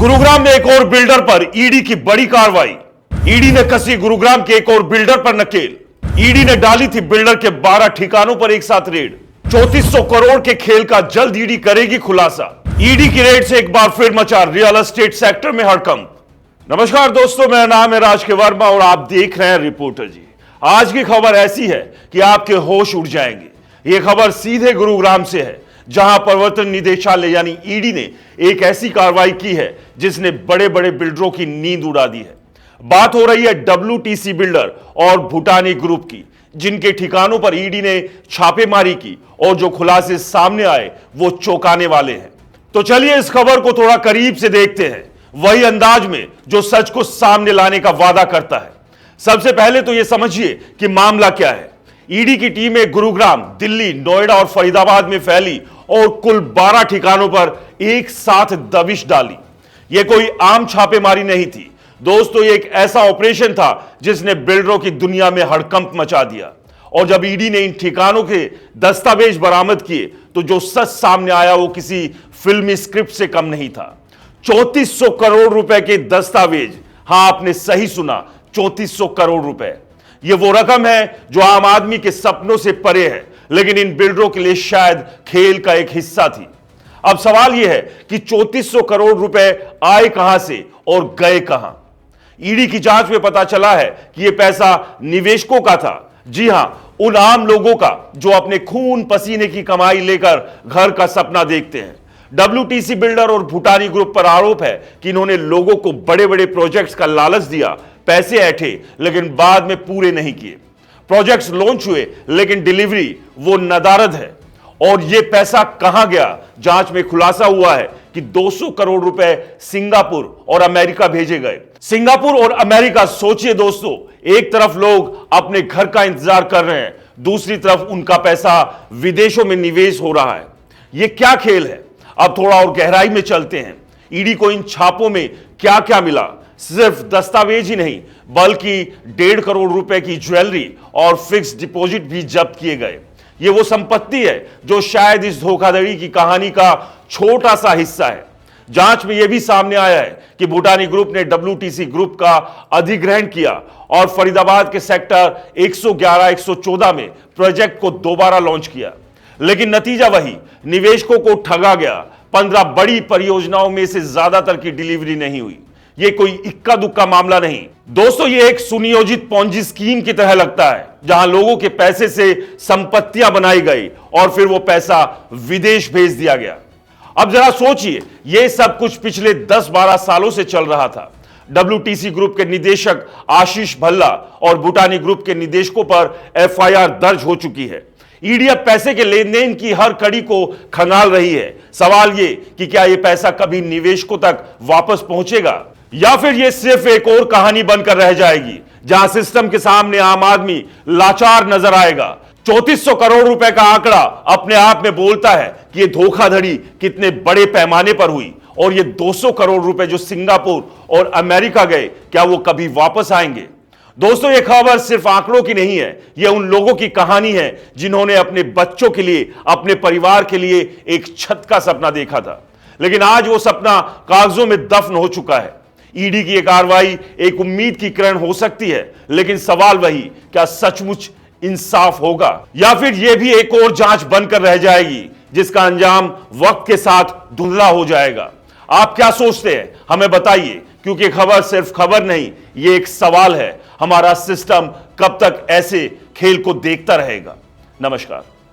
गुरुग्राम में एक और बिल्डर पर ईडी की बड़ी कार्रवाई। ईडी ने कसी गुरुग्राम के एक और बिल्डर पर नकेल। ईडी ने डाली थी बिल्डर के 12 ठिकानों पर एक साथ रेड। 3400 करोड़ के खेल का जल्द ईडी करेगी खुलासा। ईडी की रेड से एक बार फिर मचा रियल एस्टेट सेक्टर में हड़कंप। नमस्कार दोस्तों, मेरा नाम है राज के वर्मा और आप देख रहे हैं रिपोर्टर जी। आज की खबर ऐसी है कि आपके होश उड़ जाएंगे। यह खबर सीधे गुरुग्राम से है, जहां प्रवर्तन निदेशालय यानी ईडी ने एक ऐसी कार्रवाई की है जिसने बड़े बड़े बिल्डरों की नींद उड़ा दी है। बात हो रही है WTC बिल्डर और भूटानी ग्रुप की, जिनके ठिकानों पर ईडी ने छापेमारी की और जो खुलासे सामने आए वो चौंकाने वाले हैं। तो चलिए इस खबर को थोड़ा करीब से देखते हैं, वही अंदाज में जो सच को सामने लाने का वादा करता है। सबसे पहले तो यह समझिए कि मामला क्या है। ईडी की टीमें गुरुग्राम, दिल्ली, नोएडा और फरीदाबाद में फैली और कुल 12 ठिकानों पर एक साथ दबिश डाली। यह कोई आम छापेमारी नहीं थी दोस्तों, ये एक ऐसा ऑपरेशन था जिसने बिल्डरों की दुनिया में हड़कंप मचा दिया। और जब ईडी ने इन ठिकानों के दस्तावेज बरामद किए तो जो सच सामने आया वो किसी फिल्मी स्क्रिप्ट से कम नहीं था। 3400 करोड़ रुपए के दस्तावेज। हां, आपने सही सुना, 3400 करोड़ रुपए। यह वो रकम है जो आम आदमी के सपनों से परे है, लेकिन इन बिल्डरों के लिए शायद खेल का एक हिस्सा थी। अब सवाल यह है कि 3400 करोड़ रुपए आए कहां से और गए कहां। ईडी की जांच में पता चला है कि यह पैसा निवेशकों का था। जी हां, उन आम लोगों का जो अपने खून पसीने की कमाई लेकर घर का सपना देखते हैं। WTC बिल्डर और भूटानी ग्रुप पर आरोप है कि इन्होंने लोगों को बड़े बड़े प्रोजेक्ट्स का लालच दिया, पैसे ऐंठे, लेकिन बाद में पूरे नहीं किए। प्रोजेक्ट्स लॉन्च हुए लेकिन डिलीवरी वो नदारद है। और यह पैसा कहां गया? जांच में खुलासा हुआ है कि 200 करोड़ रुपए सिंगापुर और अमेरिका भेजे गए। सिंगापुर और अमेरिका, सोचिए दोस्तों, एक तरफ लोग अपने घर का इंतजार कर रहे हैं, दूसरी तरफ उनका पैसा विदेशों में निवेश हो रहा है। यह क्या खेल है? अब थोड़ा और गहराई में चलते हैं। ईडी को इन छापों में क्या क्या मिला? सिर्फ दस्तावेज ही नहीं, बल्कि 1.5 करोड़ रुपए की ज्वेलरी और फिक्स डिपॉजिट भी जब्त किए गए। यह वो संपत्ति है जो शायद इस धोखाधड़ी की कहानी का छोटा सा हिस्सा है। जांच में यह भी सामने आया है कि भूटानी ग्रुप ने WTC ग्रुप का अधिग्रहण किया और फरीदाबाद के सेक्टर 111-114 में प्रोजेक्ट को दोबारा लॉन्च किया, लेकिन नतीजा वही, निवेशकों को ठगा गया। 15 बड़ी परियोजनाओं में से ज्यादातर की डिलीवरी नहीं हुई। यह कोई इक्का दुक्का मामला नहीं दोस्तों, यह एक सुनियोजित पॉन्जी स्कीम की तरह लगता है, जहां लोगों के पैसे से संपत्तियां बनाई गई और फिर वो पैसा विदेश भेज दिया गया। अब जरा सोचिए, यह सब कुछ पिछले 10-12 सालों से चल रहा था। WTC ग्रुप के निदेशक आशीष भल्ला और भूटानी ग्रुप के निदेशकों पर FIR दर्ज हो चुकी है। ईडी अब पैसे के लेन देन की हर कड़ी को खंगाल रही है। सवाल यह कि क्या यह पैसा कभी निवेशकों तक वापस पहुंचेगा या फिर यह सिर्फ एक और कहानी बनकर रह जाएगी, जहां सिस्टम के सामने आम आदमी लाचार नजर आएगा। 3400 करोड़ रुपए का आंकड़ा अपने आप में बोलता है कि यह धोखाधड़ी कितने बड़े पैमाने पर हुई, और ये 200 करोड़ रुपए जो सिंगापुर और अमेरिका गए, क्या वो कभी वापस आएंगे? दोस्तों, यह खबर सिर्फ आंकड़ों की नहीं है, यह उन लोगों की कहानी है जिन्होंने अपने बच्चों के लिए, अपने परिवार के लिए एक छत का सपना देखा था, लेकिन आज वो सपना कागजों में दफन हो चुका है। ईडी की यह कार्रवाई एक उम्मीद की किरण हो सकती है, लेकिन सवाल वही, क्या सचमुच इंसाफ होगा या फिर यह भी एक और जांच बनकर रह जाएगी जिसका अंजाम वक्त के साथ धुंधला हो जाएगा? आप क्या सोचते हैं? हमें बताइए, क्योंकि खबर सिर्फ खबर नहीं, यह एक सवाल है। हमारा सिस्टम कब तक ऐसे खेल को देखता रहेगा? नमस्कार।